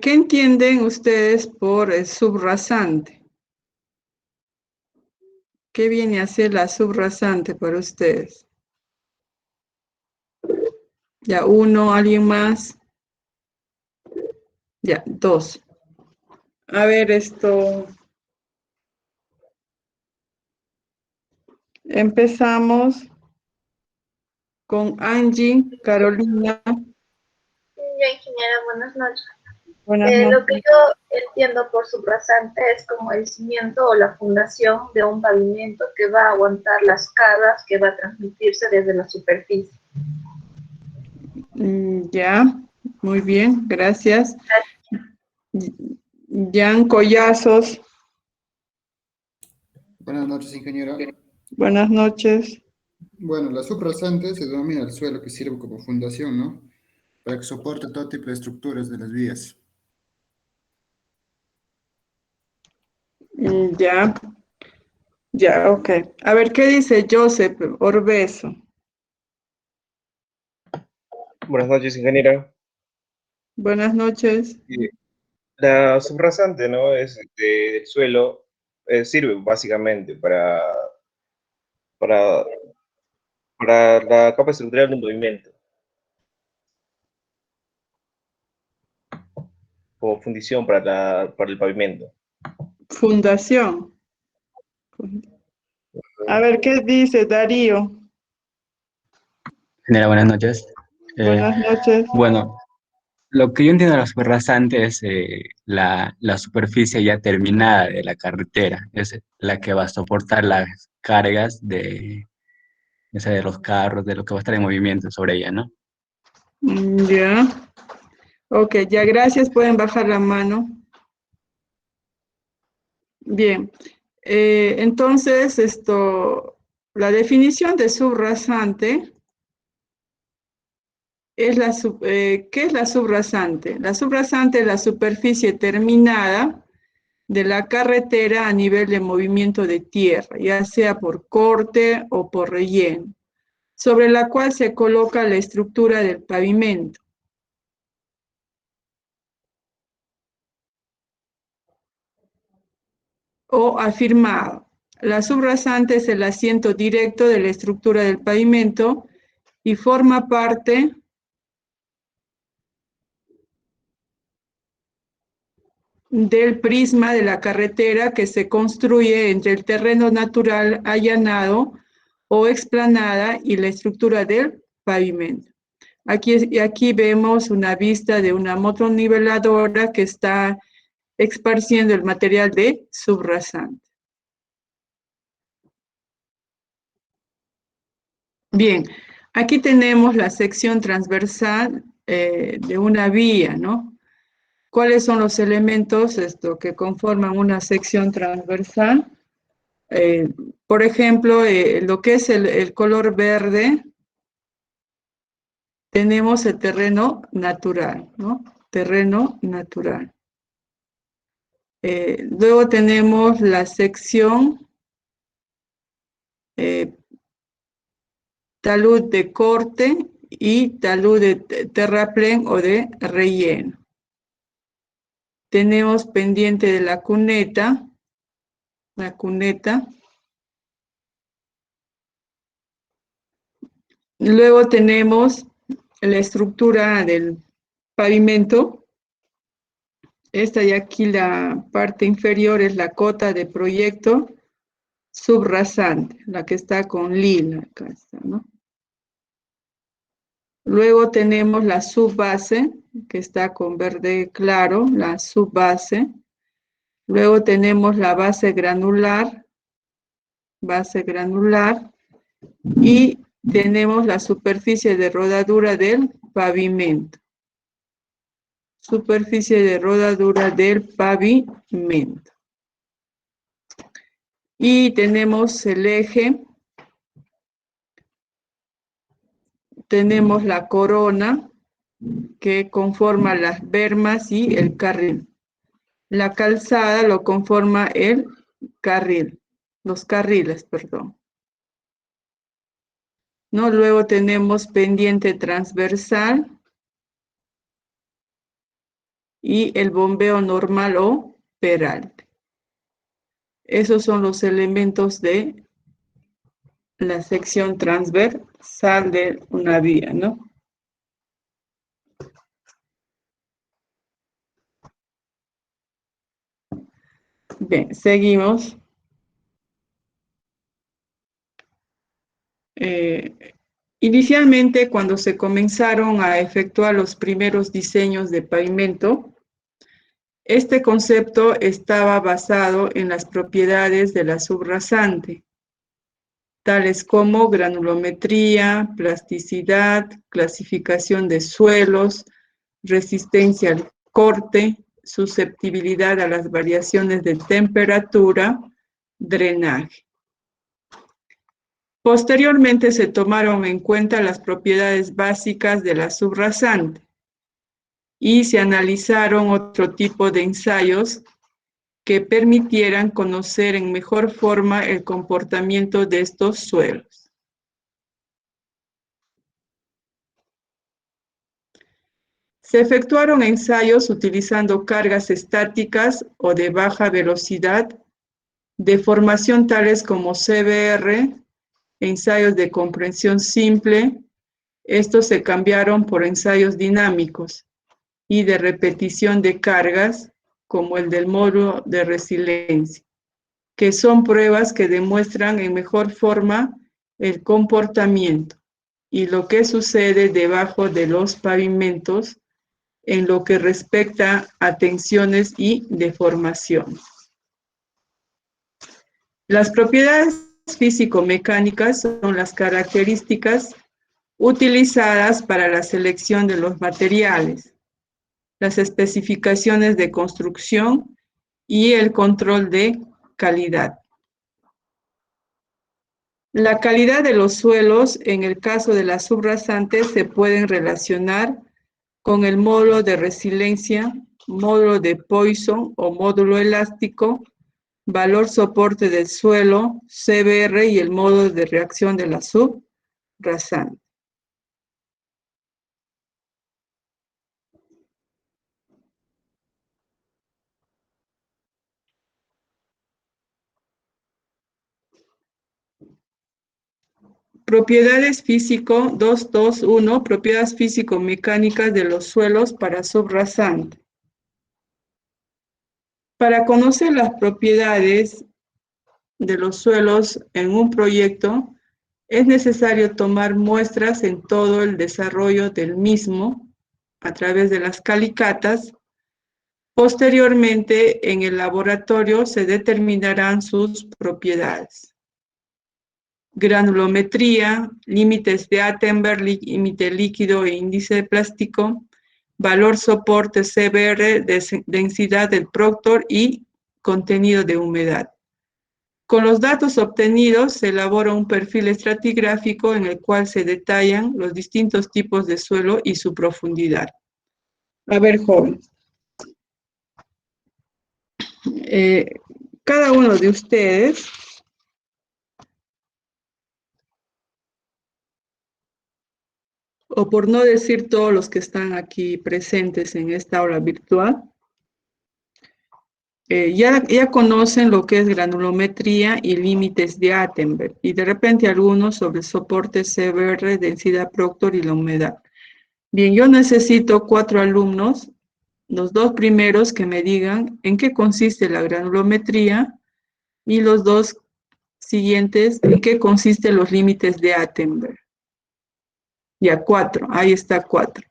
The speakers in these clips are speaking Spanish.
¿Qué entienden ustedes por subrasante? ¿Qué viene a ser la subrasante para ustedes? Ya, uno, ¿alguien más? Ya, dos. A ver, empezamos con Angie, Carolina. Ya, ingeniera, buenas noches. Buenas Lo que noches. yo entiendo por subrasante es como el cimiento o la fundación de un pavimento que va a aguantar las cargas que va a transmitirse desde la superficie. Ya, muy bien, gracias. Jan Collazos, Buenas noches, ingeniero. buenas noches. Bueno, la subrasante se denomina el suelo que sirve como fundación, ¿no? Para que soporte todo tipo de estructuras de las vías. Ya, ya, ok. A ver, ¿qué dice Joseph Orbeso? Buenas noches, ingeniera. Buenas noches. La subrasante, ¿no? Del suelo, sirve básicamente para, para la capa estructural de un movimiento, como fundición para el pavimento. Fundación. A ver, ¿qué dice Darío? Genera, buenas noches. Buenas noches. Bueno, lo que yo entiendo de la subrasante es la superficie ya terminada de la carretera, es la que va a soportar las cargas ya sea de los carros, de lo que va a estar en movimiento sobre ella, ¿no? Ya. Ok, ya, gracias. Pueden bajar la mano. Bien. Entonces, la definición de subrasante es ¿qué es la subrasante? La subrasante es la superficie terminada de la carretera a nivel de movimiento de tierra, ya sea por corte o por relleno, sobre la cual se coloca la estructura del pavimento. O afirmado. La subrasante es el asiento directo de la estructura del pavimento y forma parte del prisma de la carretera que se construye entre el terreno natural allanado o explanada y la estructura del pavimento. Aquí vemos una vista de una motonniveladora que está esparciendo el material de subrasante. Bien, aquí tenemos la sección transversal de una vía, ¿no? ¿Cuáles son los elementos que conforman una sección transversal? Eh, por ejemplo, lo que es el color verde, tenemos el terreno natural, ¿no? Terreno natural. Luego tenemos la sección talud de corte y talud de terraplén o de relleno. Tenemos pendiente de la cuneta. Luego tenemos la estructura del pavimento. Esta y aquí la parte inferior es la cota de proyecto subrasante, la que está con lila, acá está, ¿no? Luego tenemos la subbase, que está con verde claro, la subbase. Luego tenemos la base granular, y tenemos la superficie de rodadura del pavimento. Superficie de rodadura del pavimento. Y tenemos el eje, tenemos la corona que conforma las bermas y el carril. La calzada lo conforma el carril, los carriles, perdón. ¿No? Luego tenemos pendiente transversal, y el bombeo normal o peralte. Esos son los elementos de la sección transversal de una vía, ¿no? Bien, seguimos. Inicialmente, cuando se comenzaron a efectuar los primeros diseños de pavimento, este concepto estaba basado en las propiedades de la subrasante, tales como granulometría, plasticidad, clasificación de suelos, resistencia al corte, susceptibilidad a las variaciones de temperatura, drenaje. Posteriormente se tomaron en cuenta las propiedades básicas de la subrasante y se analizaron otro tipo de ensayos que permitieran conocer en mejor forma el comportamiento de estos suelos. Se efectuaron ensayos utilizando cargas estáticas o de baja velocidad, de formación tales como CBR, ensayos de comprensión simple. Estos se cambiaron por ensayos dinámicos y de repetición de cargas, como el del módulo de resiliencia, que son pruebas que demuestran en mejor forma el comportamiento y lo que sucede debajo de los pavimentos en lo que respecta a tensiones y deformación. Las propiedades físico-mecánicas son las características utilizadas para la selección de los materiales, las especificaciones de construcción y el control de calidad. La calidad de los suelos, en el caso de las subrasantes, se pueden relacionar con el módulo de resiliencia, módulo de Poisson o módulo elástico, valor soporte del suelo, CBR y el modo de reacción de la subrasante. Propiedades físico 221, propiedades físico-mecánicas de los suelos para subrasante. Para conocer las propiedades de los suelos en un proyecto, es necesario tomar muestras en todo el desarrollo del mismo a través de las calicatas. Posteriormente, en el laboratorio se determinarán sus propiedades. Granulometría, límites de Attenberg, límite líquido e índice de plástico, valor soporte CBR, densidad del Proctor y contenido de humedad. Con los datos obtenidos se elabora un perfil estratigráfico en el cual se detallan los distintos tipos de suelo y su profundidad. A ver, joven. Cada uno de ustedes o por no decir todos los que están aquí presentes en esta aula virtual, ya conocen lo que es granulometría y límites de Attenberg, y de repente algunos sobre soporte CBR, densidad Proctor y la humedad. Bien, yo necesito 4 alumnos, los 2 primeros que me digan en qué consiste la granulometría y los 2 siguientes en qué consisten los límites de Attenberg. Ya, 4, ahí está 4.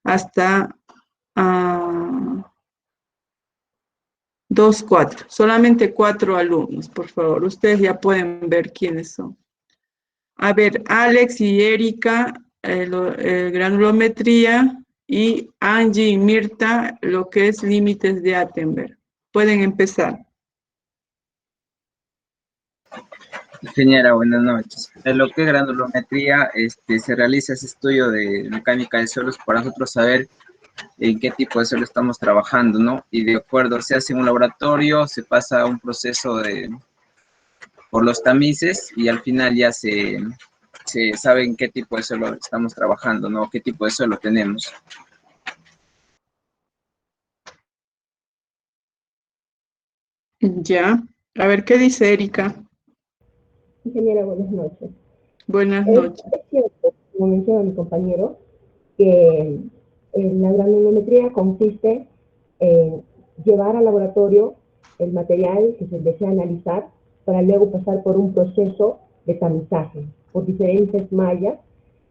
Hasta 2, 4. Solamente 4 alumnos, por favor. Ustedes ya pueden ver quiénes son. A ver, Alex y Erika, granulometría, y Angie y Mirta, lo que es límites de Attenberg. Pueden empezar. Ingeniera, buenas noches. En lo que es granulometría, se realiza ese estudio de mecánica de suelos para nosotros saber en qué tipo de suelo estamos trabajando, ¿no? Y de acuerdo, se hace en un laboratorio, se pasa un proceso por los tamices y al final ya se sabe en qué tipo de suelo estamos trabajando, ¿no? ¿Qué tipo de suelo tenemos? Ya. A ver, ¿qué dice Erika? Ingeniera, buenas noches. Buenas noches. Es cierto, como menciona mi compañero, que la granulometría consiste en llevar al laboratorio el material que se desea analizar para luego pasar por un proceso de tamizaje por diferentes mallas,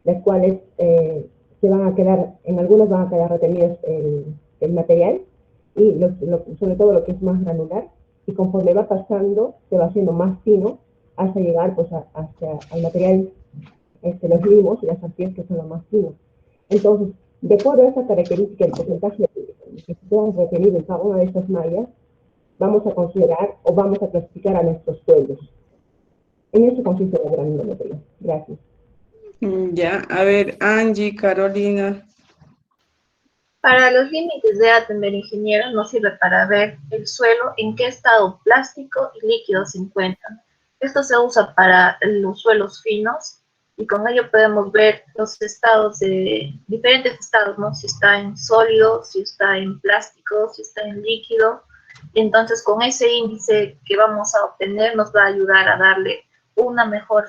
las cuales se van a quedar, en algunas van a quedar retenidos el material y sobre todo lo que es más granular, y conforme va pasando se va haciendo más fino hasta llegar pues hasta al material, los limos y las arcillas que son lo más finos. Entonces, de acuerdo a esa característica, el porcentaje que se pueda retener en cada una de estas mallas, vamos a considerar o vamos a clasificar a nuestros suelos. En eso consiste la granulometría. Gracias. Ya. A ver, Angie, Carolina. Para los límites de Attenberg, ingeniero, nos sirve para ver el suelo en qué estado plástico y líquido se encuentran. Esto se usa para los suelos finos y con ello podemos ver los estados diferentes estados, ¿no? Si está en sólido, si está en plástico, si está en líquido. Entonces, con ese índice que vamos a obtener nos va a ayudar a darle un mejor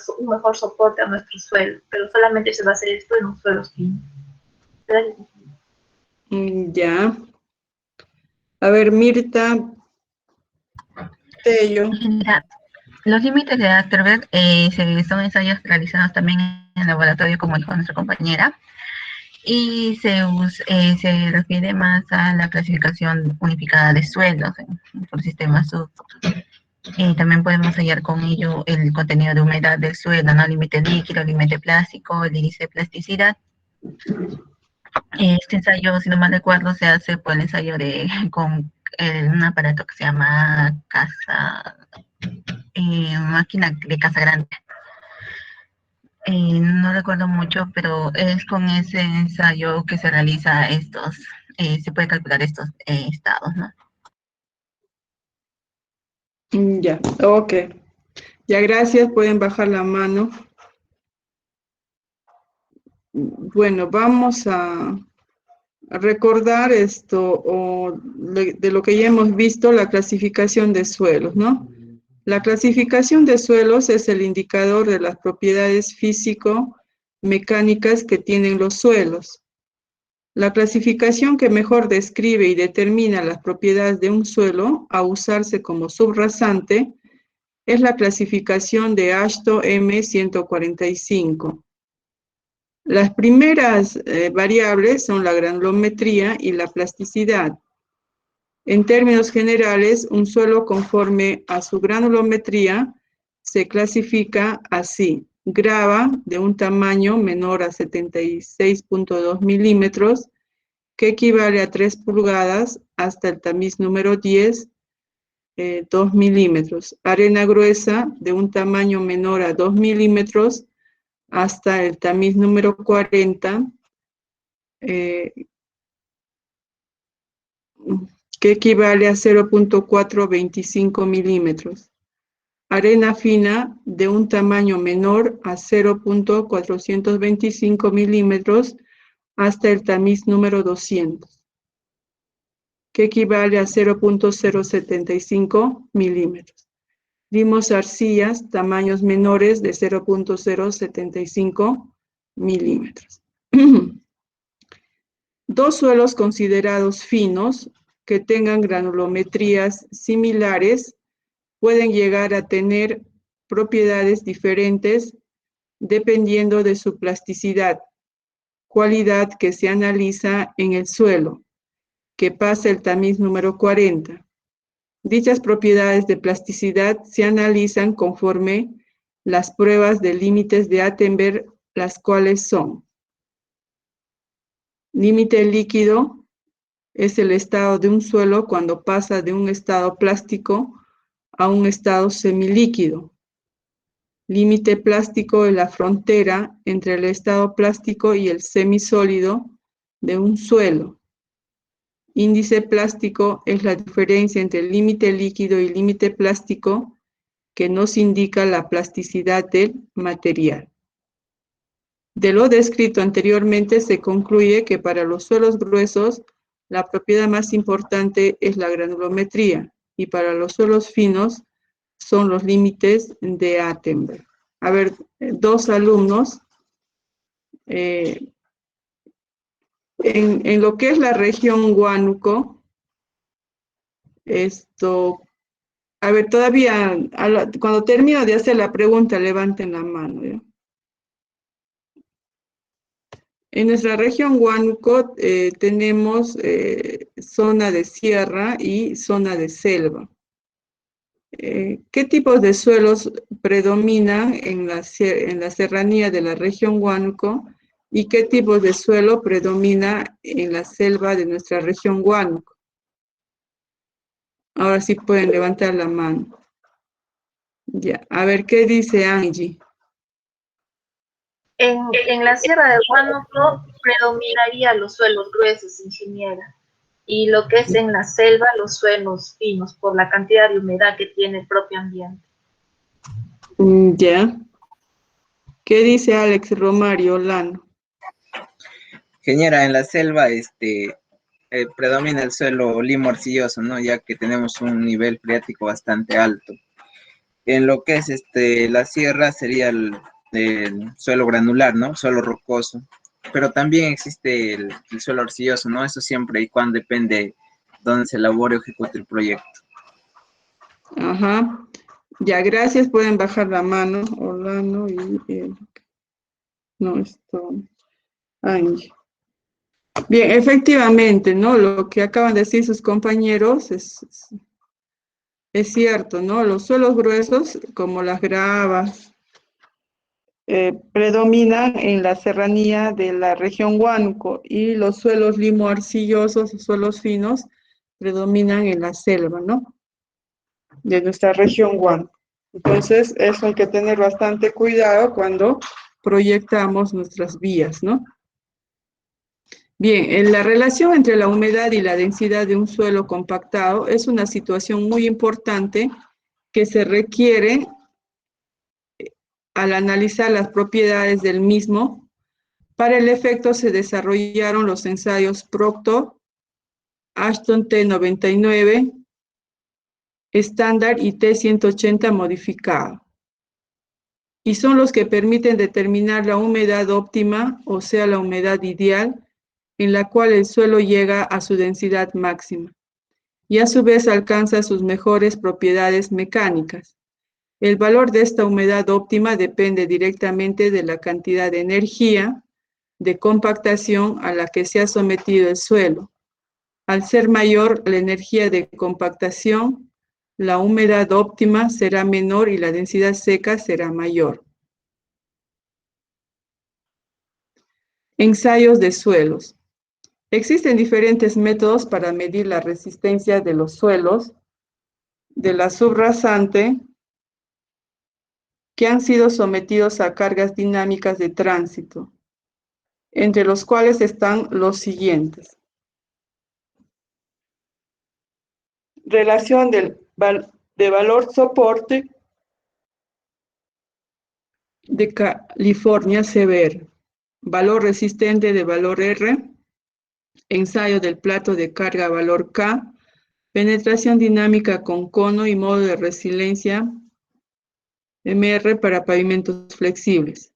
soporte a nuestro suelo, pero solamente se va a hacer esto en los suelos finos. Gracias. Ya. A ver, Mirta Tello. Los límites de Attenberg son ensayos realizados también en el laboratorio, como dijo nuestra compañera, y se refiere más a la clasificación unificada de suelos por sistema SUB. También podemos hallar con ello el contenido de humedad del suelo, ¿no? Límite líquido, límite plástico, el índice de plasticidad. Este ensayo, si no mal recuerdo, se hace por el ensayo con un aparato que se llama máquina de casa grande. No recuerdo mucho, pero es con ese ensayo que se realiza se puede calcular estos estados, ¿no? Ya, ok. Ya, gracias. Pueden bajar la mano. Bueno, vamos a recordar esto de lo que ya hemos visto, la clasificación de suelos, ¿no? La clasificación de suelos es el indicador de las propiedades físico-mecánicas que tienen los suelos. La clasificación que mejor describe y determina las propiedades de un suelo a usarse como subrasante es la clasificación de Ashto M145. Las primeras variables son la granulometría y la plasticidad. En términos generales, un suelo conforme a su granulometría se clasifica así: grava de un tamaño menor a 76.2 milímetros, que equivale a 3 pulgadas, hasta el tamiz número 10, 2 milímetros. Arena gruesa de un tamaño menor a 2 milímetros, hasta el tamiz número 40, que equivale a 0.425 milímetros. Arena fina de un tamaño menor a 0.425 milímetros hasta el tamiz número 200, que equivale a 0.075 milímetros. Vimos arcillas, tamaños menores de 0.075 milímetros. Dos suelos considerados finos que tengan granulometrías similares pueden llegar a tener propiedades diferentes dependiendo de su plasticidad, cualidad que se analiza en el suelo, que pasa el tamiz número 40. Dichas propiedades de plasticidad se analizan conforme las pruebas de límites de Attenberg, las cuales son: límite líquido es el estado de un suelo cuando pasa de un estado plástico a un estado semilíquido. Límite plástico es la frontera entre el estado plástico y el semisólido de un suelo. Índice plástico es la diferencia entre el límite líquido y límite plástico, que nos indica la plasticidad del material. De lo descrito anteriormente se concluye que para los suelos gruesos la propiedad más importante es la granulometría, y para los suelos finos son los límites de Attenberg. A ver, dos alumnos. En lo que es la región Huánuco, a ver, todavía, cuando termino de hacer la pregunta, levanten la mano, ¿ya? En nuestra región Huánuco tenemos zona de sierra y zona de selva. ¿Qué tipos de suelos predominan en la serranía de la región Huánuco y qué tipos de suelo predomina en la selva de nuestra región Huánuco? Ahora sí pueden levantar la mano. Ya, a ver, ¿qué dice Angie? En la Sierra del Huánuco predominaría los suelos gruesos, ingeniera, y lo que es en la selva, los suelos finos, por la cantidad de humedad que tiene el propio ambiente. Ya. ¿Qué dice Alex Romario Lano? Ingeniera, en la selva predomina el suelo limo arcilloso, ¿no? Ya que tenemos un nivel freático bastante alto. En lo que es la sierra sería el suelo granular, ¿no? Suelo rocoso. Pero también existe el suelo arcilloso, ¿no? Eso siempre y cuando depende dónde se elabore o ejecute el proyecto. Ajá. Ya, gracias. Pueden bajar la mano. Orlando y... no, Angie. Bien, efectivamente, ¿no? Lo que acaban de decir sus compañeros es cierto, ¿no? Los suelos gruesos, como las gravas, predominan en la serranía de la región Huánuco y los suelos limo-arcillosos, suelos finos, predominan en la selva, ¿no? De nuestra región Huánuco. Entonces, eso hay que tener bastante cuidado cuando proyectamos nuestras vías, ¿no? Bien, en la relación entre la humedad y la densidad de un suelo compactado es una situación muy importante que se requiere al analizar las propiedades del mismo. Para el efecto se desarrollaron los ensayos Proctor, Ashton T99, estándar y T180 modificado. Y son los que permiten determinar la humedad óptima, o sea, la humedad ideal, en la cual el suelo llega a su densidad máxima y a su vez alcanza sus mejores propiedades mecánicas. El valor de esta humedad óptima depende directamente de la cantidad de energía de compactación a la que se ha sometido el suelo. Al ser mayor la energía de compactación, la humedad óptima será menor y la densidad seca será mayor. Ensayos de suelos. Existen diferentes métodos para medir la resistencia de los suelos de la subrasante que han sido sometidos a cargas dinámicas de tránsito, entre los cuales están los siguientes. Relación de valor soporte de California CBR, valor resistente de valor R, ensayo del plato de carga valor K, penetración dinámica con cono y modo de resiliencia MR para pavimentos flexibles,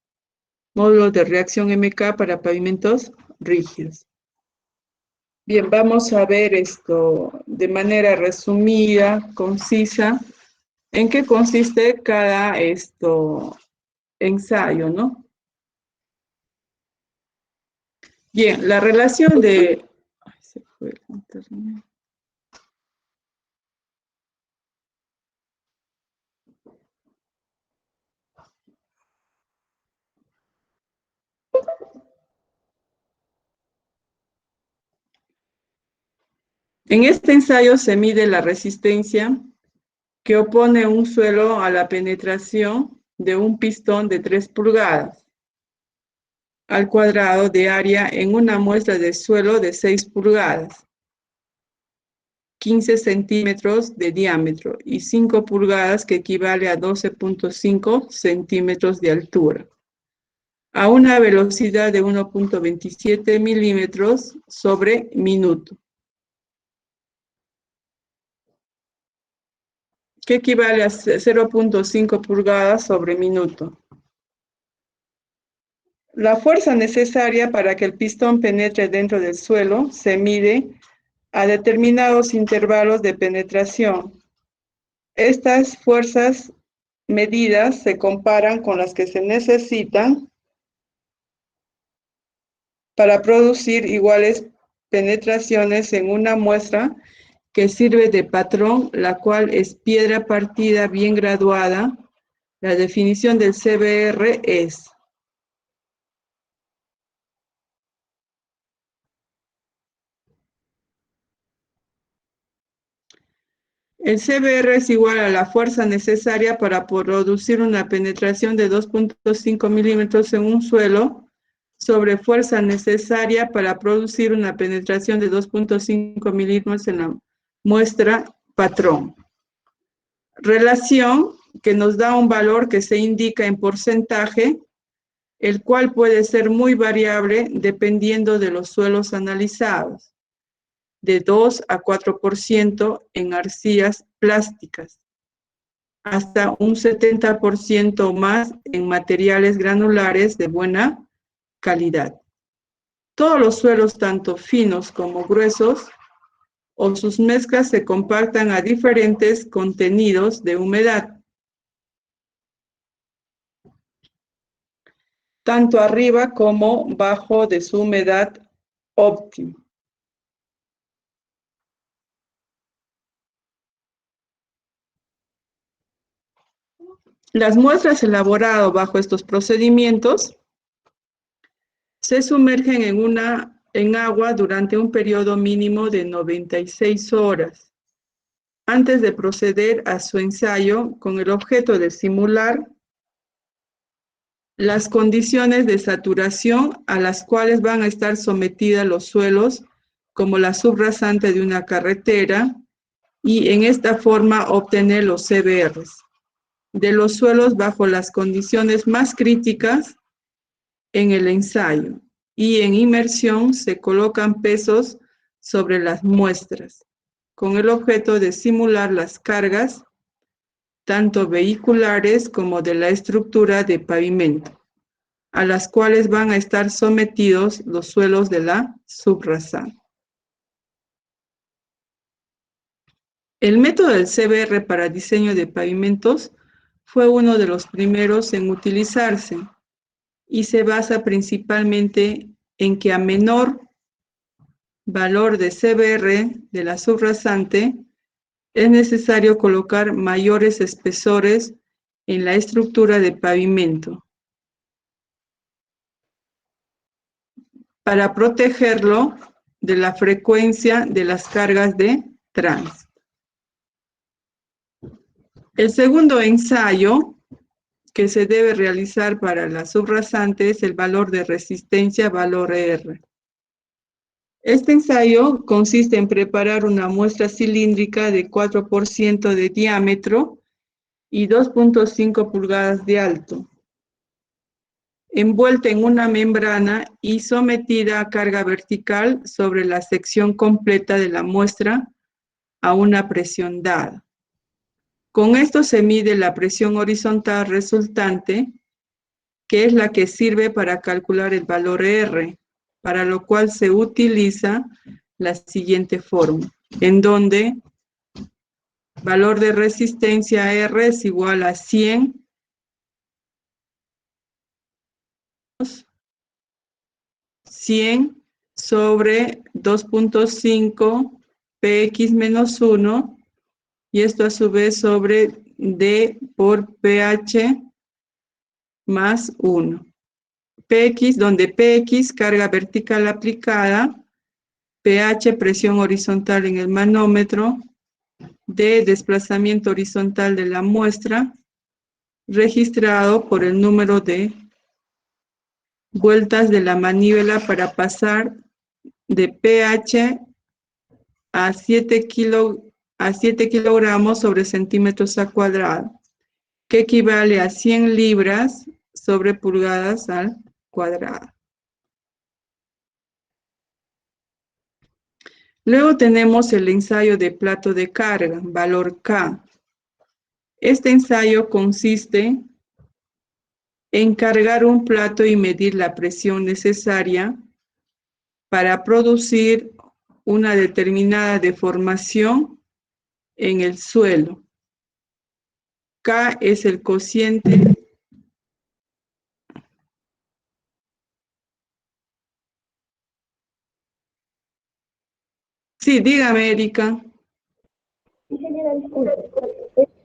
módulo de reacción MK para pavimentos rígidos. Bien, vamos a ver esto de manera resumida, concisa, en qué consiste cada ensayo, ¿no? Bien, la relación de... Ay, se fue el internet. En este ensayo se mide la resistencia que opone un suelo a la penetración de un pistón de 3 pulgadas al cuadrado de área en una muestra de suelo de 6 pulgadas, 15 centímetros de diámetro y 5 pulgadas que equivale a 12.5 centímetros de altura, a una velocidad de 1.27 milímetros sobre minuto. que equivale a 0.5 pulgadas sobre minuto. La fuerza necesaria para que el pistón penetre dentro del suelo se mide a determinados intervalos de penetración. Estas fuerzas medidas se comparan con las que se necesitan para producir iguales penetraciones en una muestra que sirve de patrón, la cual es piedra partida bien graduada. La definición del CBR es: el CBR es igual a la fuerza necesaria para producir una penetración de 2.5 milímetros en un suelo sobre fuerza necesaria para producir una penetración de 2.5 milímetros en la muestra patrón. Relación que nos da un valor que se indica en porcentaje, el cual puede ser muy variable dependiendo de los suelos analizados, de 2 a 4% en arcillas plásticas, hasta un 70% o más en materiales granulares de buena calidad. Todos los suelos, tanto finos como gruesos, o sus mezclas se compactan a diferentes contenidos de humedad, tanto arriba como bajo de su humedad óptima. Las muestras elaboradas bajo estos procedimientos se sumergen en agua durante un periodo mínimo de 96 horas antes de proceder a su ensayo con el objeto de simular las condiciones de saturación a las cuales van a estar sometidas los suelos como la subrasante de una carretera y en esta forma obtener los CBRs de los suelos bajo las condiciones más críticas en el ensayo, y en inmersión se colocan pesos sobre las muestras, con el objeto de simular las cargas, tanto vehiculares como de la estructura de pavimento, a las cuales van a estar sometidos los suelos de la subrasante. El método del CBR para diseño de pavimentos fue uno de los primeros en utilizarse, y se basa principalmente en que a menor valor de CBR de la subrasante es necesario colocar mayores espesores en la estructura de pavimento para protegerlo de la frecuencia de las cargas de tránsito. El segundo ensayo que se debe realizar para la subrasante es el valor de resistencia, valor R. Este ensayo consiste en preparar una muestra cilíndrica de 4% de diámetro y 2.5 pulgadas de alto, envuelta en una membrana y sometida a carga vertical sobre la sección completa de la muestra a una presión dada. Con esto se mide la presión horizontal resultante, que es la que sirve para calcular el valor R, para lo cual se utiliza la siguiente fórmula, en donde valor de resistencia R es igual a 100 sobre 2.5 px menos 1, y esto a su vez sobre D por pH más 1. Px, donde Px, carga vertical aplicada, pH, presión horizontal en el manómetro, D, desplazamiento horizontal de la muestra, registrado por el número de vueltas de la manivela para pasar de pH a 7 kilogramos sobre centímetros al cuadrado, que equivale a 100 libras sobre pulgadas al cuadrado. Luego tenemos el ensayo de plato de carga, valor K. Este ensayo consiste en cargar un plato y medir la presión necesaria para producir una determinada deformación en el suelo. K es el cociente Sí, dígame, Erika. Ingeniera, disculpe.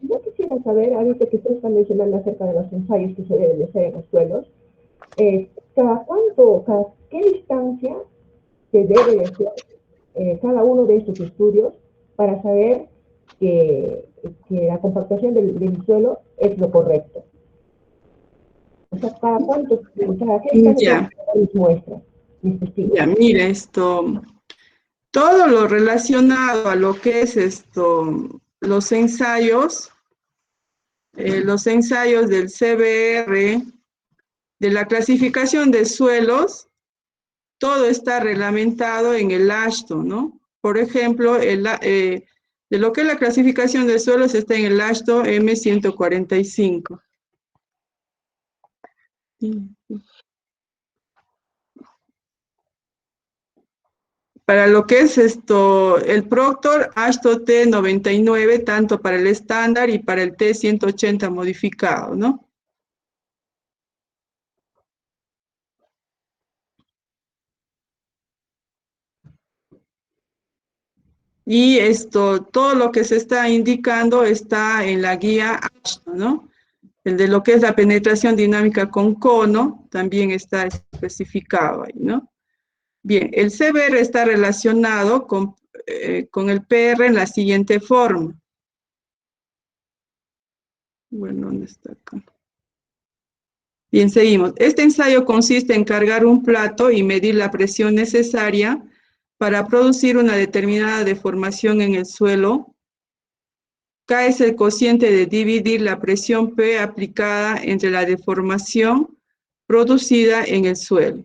Yo quisiera saber, ahorita que usted está mencionando acerca de los ensayos que se deben de hacer en los suelos, qué distancia se debe de hacer cada uno de estos estudios para saber que la compactación del suelo es lo correcto? O sea, ¿cada qué distancia mis muestras, mis testigos? Ya, mire esto. Todo lo relacionado a lo que es los ensayos del CBR, de la clasificación de suelos, todo está reglamentado en el AASHTO, ¿no? Por ejemplo, de lo que es la clasificación de suelos está en el AASHTO M145. Para lo que es el Proctor AASHTO T99, tanto para el estándar y para el T180 modificado, ¿no? Y todo lo que se está indicando está en la guía AASHTO, ¿no? El de lo que es la penetración dinámica con cono también está especificado ahí, ¿no? Bien, el CBR está relacionado con el PR en la siguiente forma. Bueno, ¿dónde está acá? Bien, seguimos. Este ensayo consiste en cargar un plato y medir la presión necesaria para producir una determinada deformación en el suelo. K es el cociente de dividir la presión P aplicada entre la deformación producida en el suelo.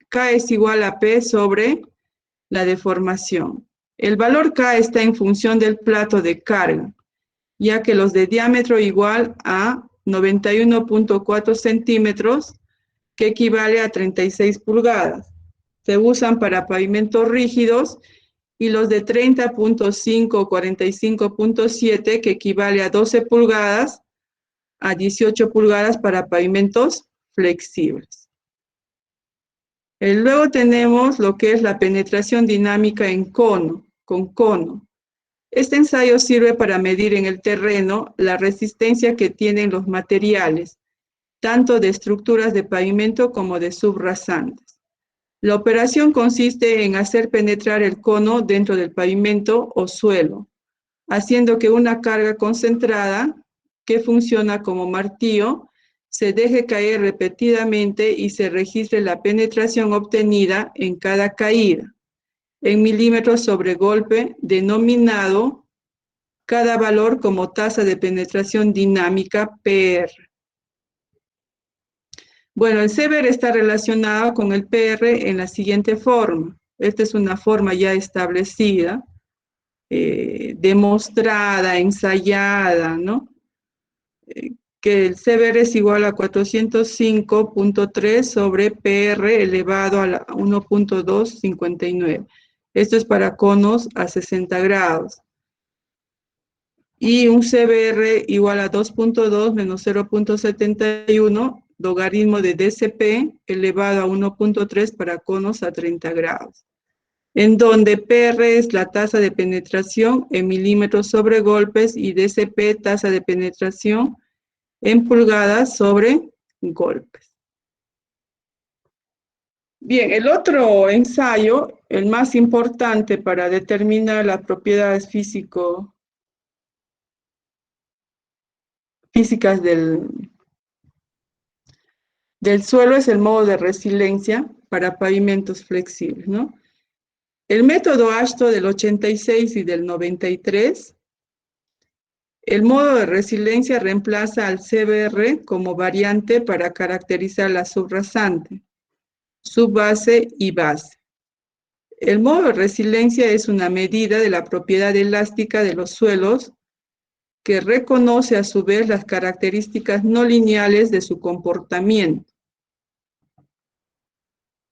K es igual a P sobre la deformación. El valor K está en función del plato de carga, ya que los de diámetro igual a 91.4 centímetros, que equivale a 36 pulgadas. Se usan para pavimentos rígidos, y los de 30.5 o 45.7, que equivale a 12 pulgadas, a 18 pulgadas para pavimentos flexibles. Luego tenemos lo que es la penetración dinámica en cono, con cono. Este ensayo sirve para medir en el terreno la resistencia que tienen los materiales, tanto de estructuras de pavimento como de subrasantes. La operación consiste en hacer penetrar el cono dentro del pavimento o suelo, haciendo que una carga concentrada, que funciona como martillo, se deje caer repetidamente y se registre la penetración obtenida en cada caída, en milímetros sobre golpe, denominado cada valor como tasa de penetración dinámica PR. Bueno, el CBR está relacionado con el PR en la siguiente forma. Esta es una forma ya establecida, demostrada, ensayada, ¿no? Que el CBR es igual a 405.3 sobre PR elevado a la 1.259. Esto es para conos a 60 grados. Y un CBR igual a 2.2 menos 0.71, logaritmo de DCP elevado a 1.3 para conos a 30 grados. En donde PR es la tasa de penetración en milímetros sobre golpes y DCP tasa de penetración en pulgadas sobre golpes. Bien, el otro ensayo, el más importante para determinar las propiedades físicas del suelo, es el modo de resiliencia para pavimentos flexibles, ¿no? El método AASHTO del 86 y del 93, el modo de resiliencia reemplaza al CBR como variante para caracterizar la subrasante, subbase y base. El modo de resiliencia es una medida de la propiedad elástica de los suelos que reconoce a su vez las características no lineales de su comportamiento.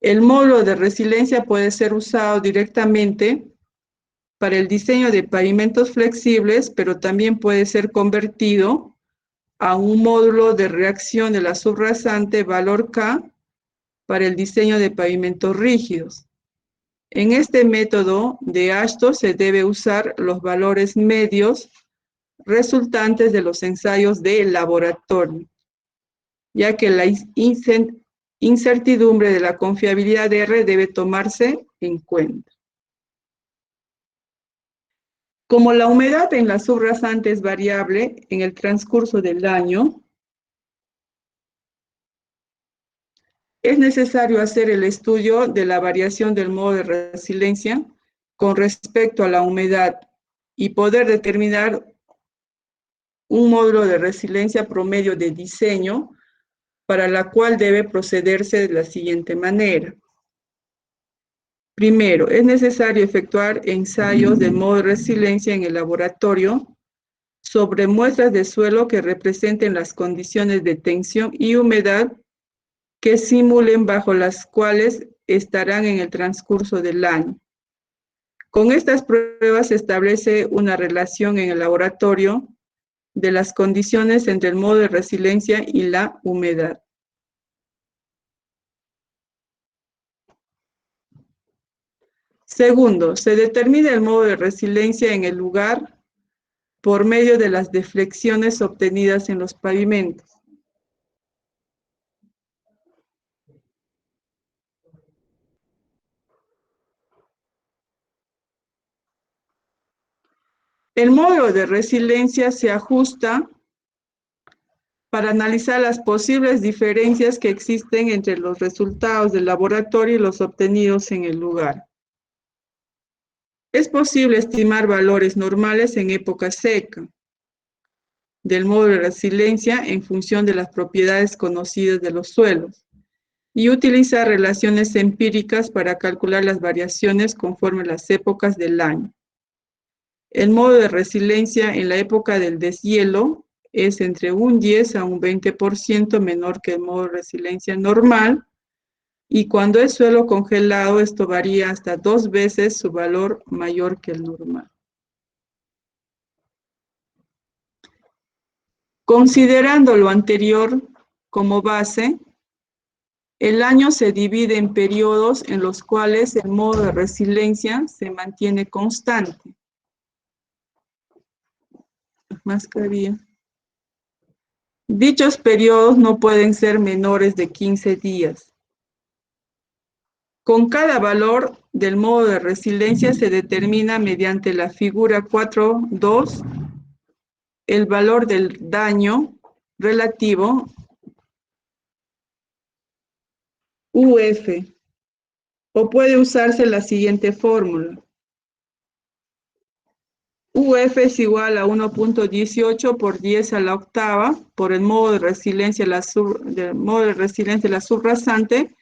El módulo de resiliencia puede ser usado directamente para el diseño de pavimentos flexibles, pero también puede ser convertido a un módulo de reacción de la subrasante valor K para el diseño de pavimentos rígidos. En este método de Ashton se debe usar los valores medios resultantes de los ensayos de laboratorio, ya que la incertidumbre de la confiabilidad de R debe tomarse en cuenta. Como la humedad en la subrasante es variable en el transcurso del año, es necesario hacer el estudio de la variación del modo de resiliencia con respecto a la humedad y poder determinar un módulo de resiliencia promedio de diseño para la cual debe procederse de la siguiente manera. Primero, es necesario efectuar ensayos de modo de resiliencia en el laboratorio sobre muestras de suelo que representen las condiciones de tensión y humedad que simulen bajo las cuales estarán en el transcurso del año. Con estas pruebas se establece una relación en el laboratorio de las condiciones entre el modo de resiliencia y la humedad. Segundo, se determina el modo de resiliencia en el lugar por medio de las deflexiones obtenidas en los pavimentos. El módulo de resiliencia se ajusta para analizar las posibles diferencias que existen entre los resultados del laboratorio y los obtenidos en el lugar. Es posible estimar valores normales en época seca del módulo de resiliencia en función de las propiedades conocidas de los suelos y utilizar relaciones empíricas para calcular las variaciones conforme las épocas del año. El módulo de resiliencia en la época del deshielo es entre un 10 a un 20% menor que el módulo de resiliencia normal, y cuando es suelo congelado, esto varía hasta 2 veces su valor mayor que el normal. Considerando lo anterior como base, el año se divide en periodos en los cuales el módulo de resiliencia se mantiene constante. Mascarilla. Dichos periodos no pueden ser menores de 15 días. Con cada valor del módulo de resiliencia se determina mediante la figura 4.2 el valor del daño relativo UF, o puede usarse la siguiente fórmula. UF es igual a 1.18 por 10 a la octava por el módulo de resiliencia de la subrasante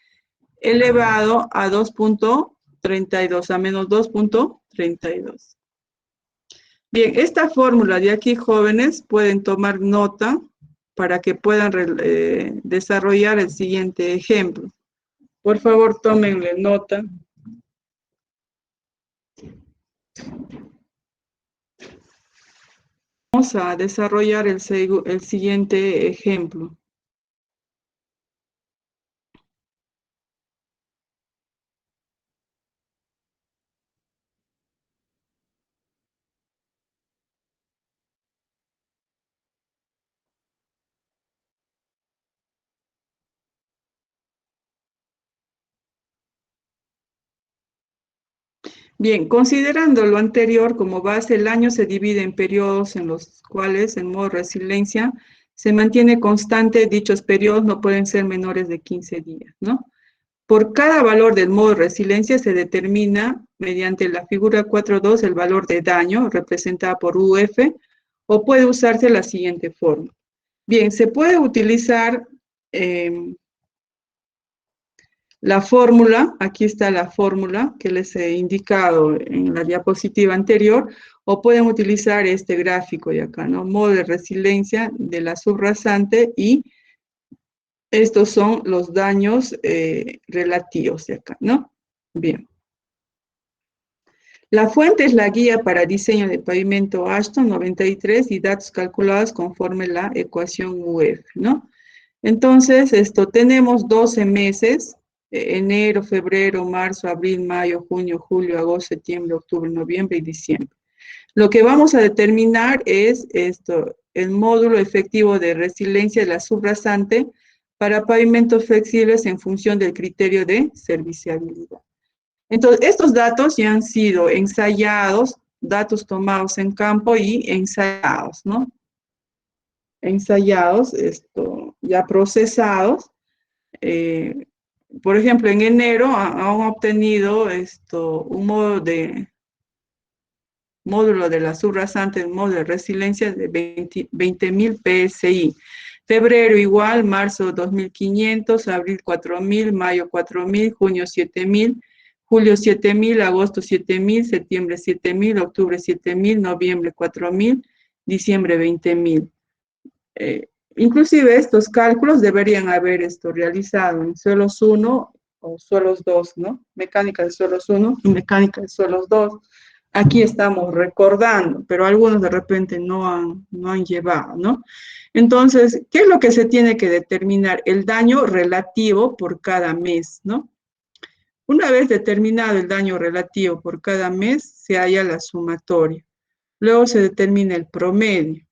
elevado a 2.32, a menos 2.32. Bien, esta fórmula de aquí, jóvenes, pueden tomar nota para que puedan desarrollar el siguiente ejemplo. Por favor, tómenle nota. Vamos a desarrollar el siguiente ejemplo. Bien, considerando lo anterior como base, el año se divide en periodos en los cuales, en modo resiliencia, se mantiene constante. Dichos periodos no pueden ser menores de 15 días, ¿no? Por cada valor del modo de resiliencia se determina mediante la figura 4.2 el valor de daño representada por UF, o puede usarse la siguiente forma. Bien, se puede utilizar La fórmula, aquí está la fórmula que les he indicado en la diapositiva anterior, o pueden utilizar este gráfico de acá, ¿no? Modo de resiliencia de la subrasante y estos son los daños relativos de acá, ¿no? Bien. La fuente es la guía para diseño de pavimento Ashton 93 y datos calculados conforme la ecuación UF, ¿no? Entonces, tenemos 12 meses, enero, febrero, marzo, abril, mayo, junio, julio, agosto, septiembre, octubre, noviembre y diciembre. Lo que vamos a determinar es el módulo efectivo de resiliencia de la subrasante para pavimentos flexibles en función del criterio de serviciabilidad. Entonces, estos datos ya han sido ensayados, datos tomados en campo y ensayados, ¿no? Ensayados, ya procesados. Por ejemplo, en enero han obtenido un módulo de la subrasante, un módulo de resiliencia de 20.000 PSI. Febrero igual, marzo 2.500, abril 4.000, mayo 4.000, junio 7.000, julio 7.000, agosto 7.000, septiembre 7.000, octubre 7.000, noviembre 4.000, diciembre 20.000. Inclusive estos cálculos deberían haber realizado en suelos 1 o suelos 2, ¿no? Mecánica de suelos 1 y mecánica de suelos 2. Aquí estamos recordando, pero algunos de repente no han llevado, ¿no? Entonces, ¿qué es lo que se tiene que determinar? El daño relativo por cada mes, ¿no? Una vez determinado el daño relativo por cada mes, se halla la sumatoria. Luego se determina el promedio.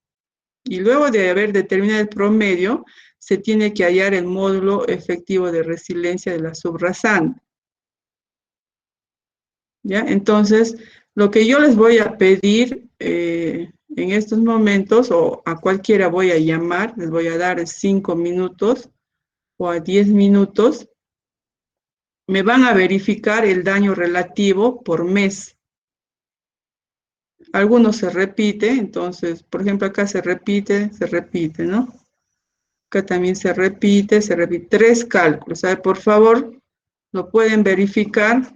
Y luego de haber determinado el promedio, se tiene que hallar el módulo efectivo de resiliencia de la subrasante. ¿Ya? Entonces, lo que yo les voy a pedir en estos momentos, o a cualquiera voy a llamar, les voy a dar 5 minutos o a 10 minutos, me van a verificar el daño relativo por mes. Algunos se repite, entonces, por ejemplo, acá se repite, ¿no? Acá también se repite. 3 cálculos. A ver, por favor, ¿lo pueden verificar?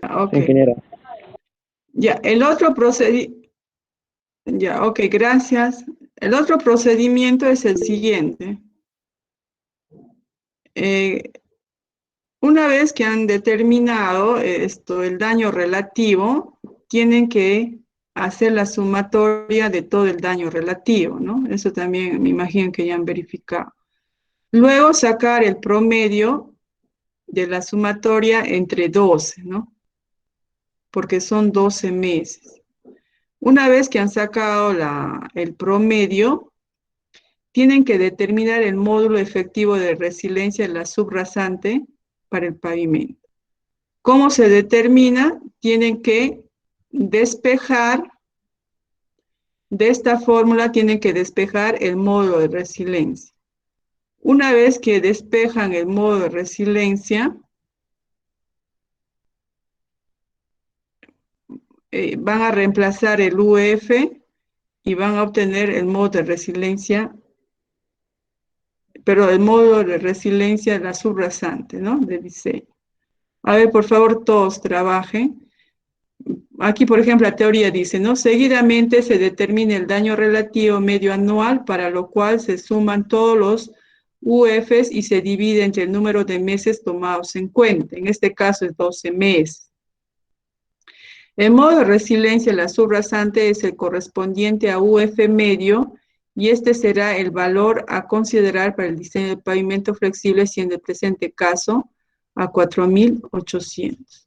Ok. Ingeniera. Ya, el otro procedimiento. Ya, ok, gracias. El otro procedimiento es el siguiente. Una vez que han determinado el daño relativo, tienen que hacer la sumatoria de todo el daño relativo, ¿no? Eso también me imagino que ya han verificado. Luego sacar el promedio de la sumatoria entre 12, ¿no? Porque son 12 meses. Una vez que han sacado el promedio, tienen que determinar el módulo efectivo de resiliencia de la subrasante para el pavimento. ¿Cómo se determina? Tienen que despejar, de esta fórmula tienen que despejar el módulo de resiliencia. Una vez que despejan el módulo de resiliencia, van a reemplazar el UF y van a obtener el módulo de resiliencia, pero el módulo de resiliencia de la subrasante, ¿no? De diseño. A ver, por favor, todos trabajen. Aquí, por ejemplo, la teoría dice, ¿no? Seguidamente se determina el daño relativo medio anual, para lo cual se suman todos los UFs y se divide entre el número de meses tomados en cuenta. En este caso es 12 meses. El modo de resiliencia de la subrasante es el correspondiente a UF medio, y este será el valor a considerar para el diseño de pavimento flexible, siendo el presente caso a 4.800.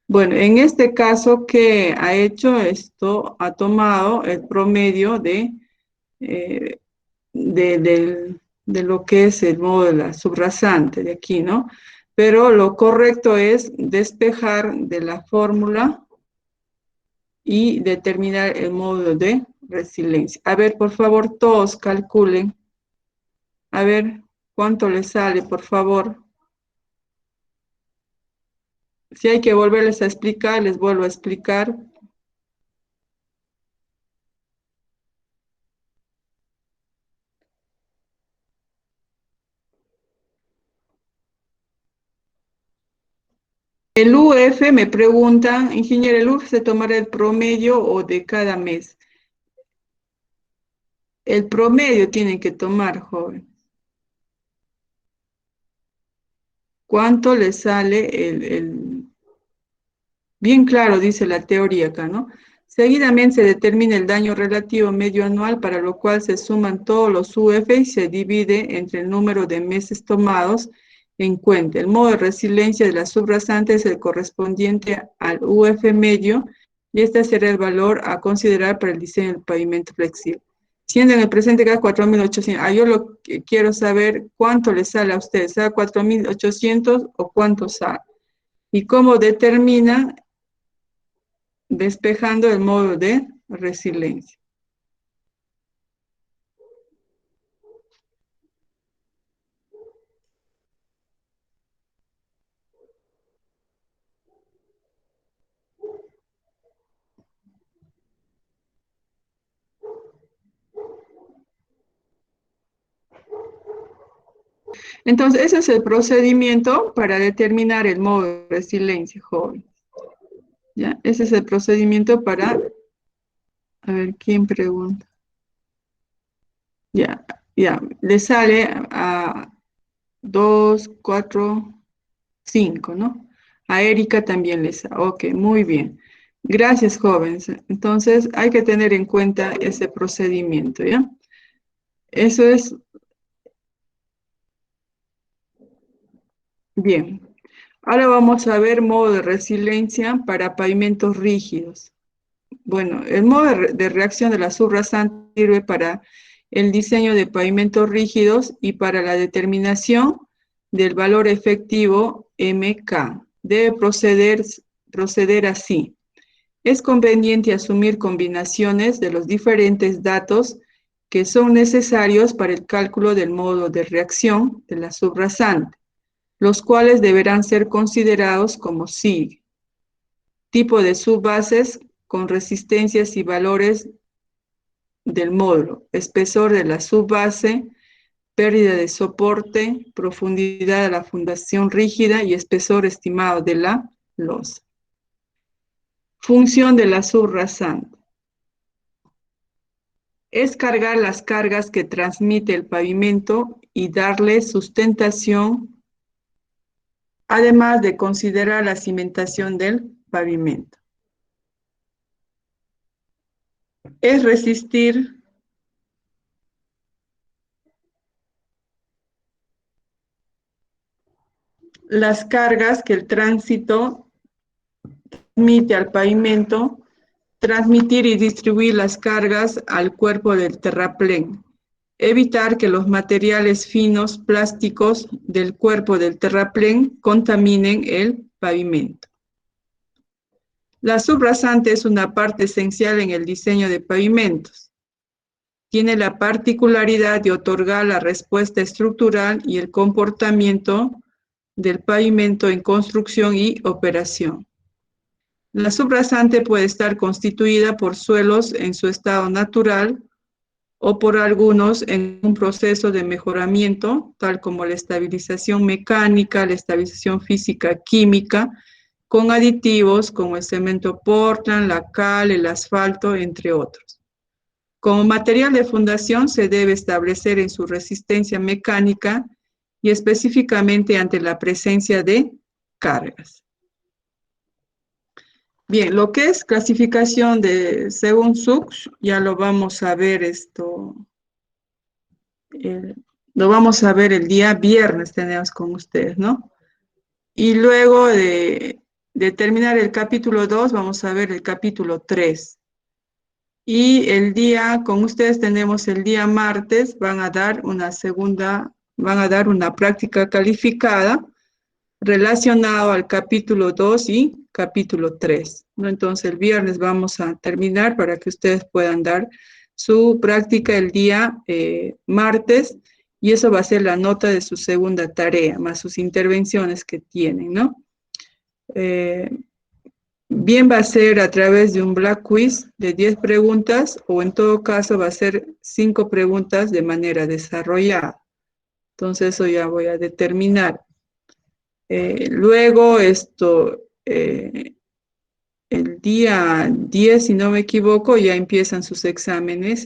Bueno, en este caso, ¿qué ha hecho? Esto ha tomado el promedio de lo que es el modo de la subrasante de aquí, ¿no? Pero lo correcto es despejar de la fórmula y determinar el módulo de resiliencia. A ver, por favor, todos calculen. A ver, ¿cuánto les sale, por favor? Si hay que volverles a explicar, les vuelvo a explicar. El UF me preguntan, ingeniero, ¿el UF se tomará el promedio o de cada mes? El promedio tienen que tomar, joven. ¿Cuánto le sale el... Bien claro, dice la teoría acá, ¿no? Seguidamente se determina el daño relativo medio anual, para lo cual se suman todos los UF y se divide entre el número de meses tomados en cuenta. El modo de resiliencia de la subrasante es el correspondiente al UF medio, y este será el valor a considerar para el diseño del pavimento flexible. Siendo en el presente cada 4.800. Yo lo que quiero saber cuánto le sale a ustedes, ¿sea 4.800 o cuánto sale? Y cómo determina despejando el modo de resiliencia. Entonces, ese es el procedimiento para determinar el modo de resiliencia, joven. ¿Ya? Ese es el procedimiento para... A ver, ¿quién pregunta? Ya, le sale a 2, 4, 5, ¿no? A Erika también le sale. Ok, muy bien. Gracias, jóvenes. Entonces, hay que tener en cuenta ese procedimiento, ¿ya? Eso es... Bien. Ahora vamos a ver modo de resiliencia para pavimentos rígidos. Bueno, el modo de reacción de la subrasante sirve para el diseño de pavimentos rígidos y para la determinación del valor efectivo MK. Debe proceder así. Es conveniente asumir combinaciones de los diferentes datos que son necesarios para el cálculo del modo de reacción de la subrasante, los cuales deberán ser considerados como sigue: tipo de subbases con resistencias y valores del módulo, espesor de la subbase, pérdida de soporte, profundidad de la fundación rígida y espesor estimado de la losa. Función de la subrasante. Es cargar las cargas que transmite el pavimento y darle sustentación, además de considerar la cimentación del pavimento. Es resistir las cargas que el tránsito transmite al pavimento, transmitir y distribuir las cargas al cuerpo del terraplén, evitar que los materiales finos plásticos del cuerpo del terraplén contaminen el pavimento. La subrasante es una parte esencial en el diseño de pavimentos. Tiene la particularidad de otorgar la respuesta estructural y el comportamiento del pavimento en construcción y operación. La subrasante puede estar constituida por suelos en su estado natural o por algunos en un proceso de mejoramiento, tal como la estabilización mecánica, la estabilización física química, con aditivos como el cemento Portland, la cal, el asfalto, entre otros. Como material de fundación se debe establecer en su resistencia mecánica y específicamente ante la presencia de cargas. Bien, lo que es clasificación de según SUCS, ya lo vamos a ver lo vamos a ver el día viernes, tenemos con ustedes, ¿no? Y luego de terminar el capítulo 2, vamos a ver el capítulo 3. Y el día, con ustedes tenemos el día martes, van a dar una práctica calificada relacionada al capítulo 2 y capítulo 3, ¿no? Entonces el viernes vamos a terminar para que ustedes puedan dar su práctica el día martes, y eso va a ser la nota de su segunda tarea, más sus intervenciones que tienen, ¿no? Bien va a ser a través de un Black Quiz de 10 preguntas, o en todo caso va a ser 5 preguntas de manera desarrollada. Entonces eso ya voy a determinar. Luego el día 10, si no me equivoco, ya empiezan sus exámenes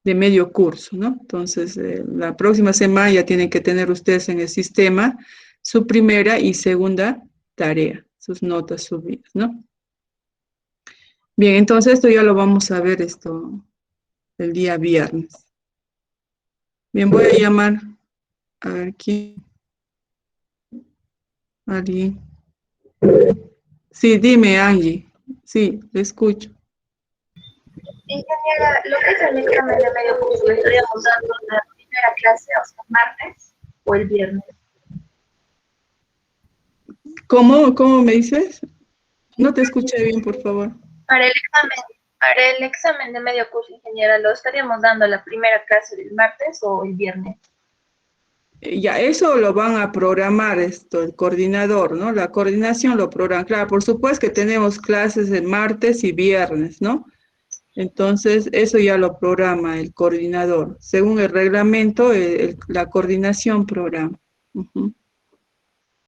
de medio curso, ¿no? Entonces, la próxima semana ya tienen que tener ustedes en el sistema su primera y segunda tarea, sus notas subidas, ¿no? Bien, entonces esto ya lo vamos a ver el día viernes. Bien, voy a llamar a ver quién. ¿Alguien? Sí, dime, Angie. Sí, le escucho. Ingeniera, lo que es el examen de medio curso, ¿lo estaríamos dando la primera clase, o sea, martes o el viernes? ¿Cómo me dices? No te escuché bien, por favor. Para el examen de medio curso, ingeniera, ¿lo estaríamos dando la primera clase del martes o el viernes? Ya, eso lo van a programar el coordinador, ¿no? La coordinación lo programa. Claro, por supuesto que tenemos clases de martes y viernes, ¿no? Entonces, eso ya lo programa el coordinador. Según el reglamento, la coordinación programa.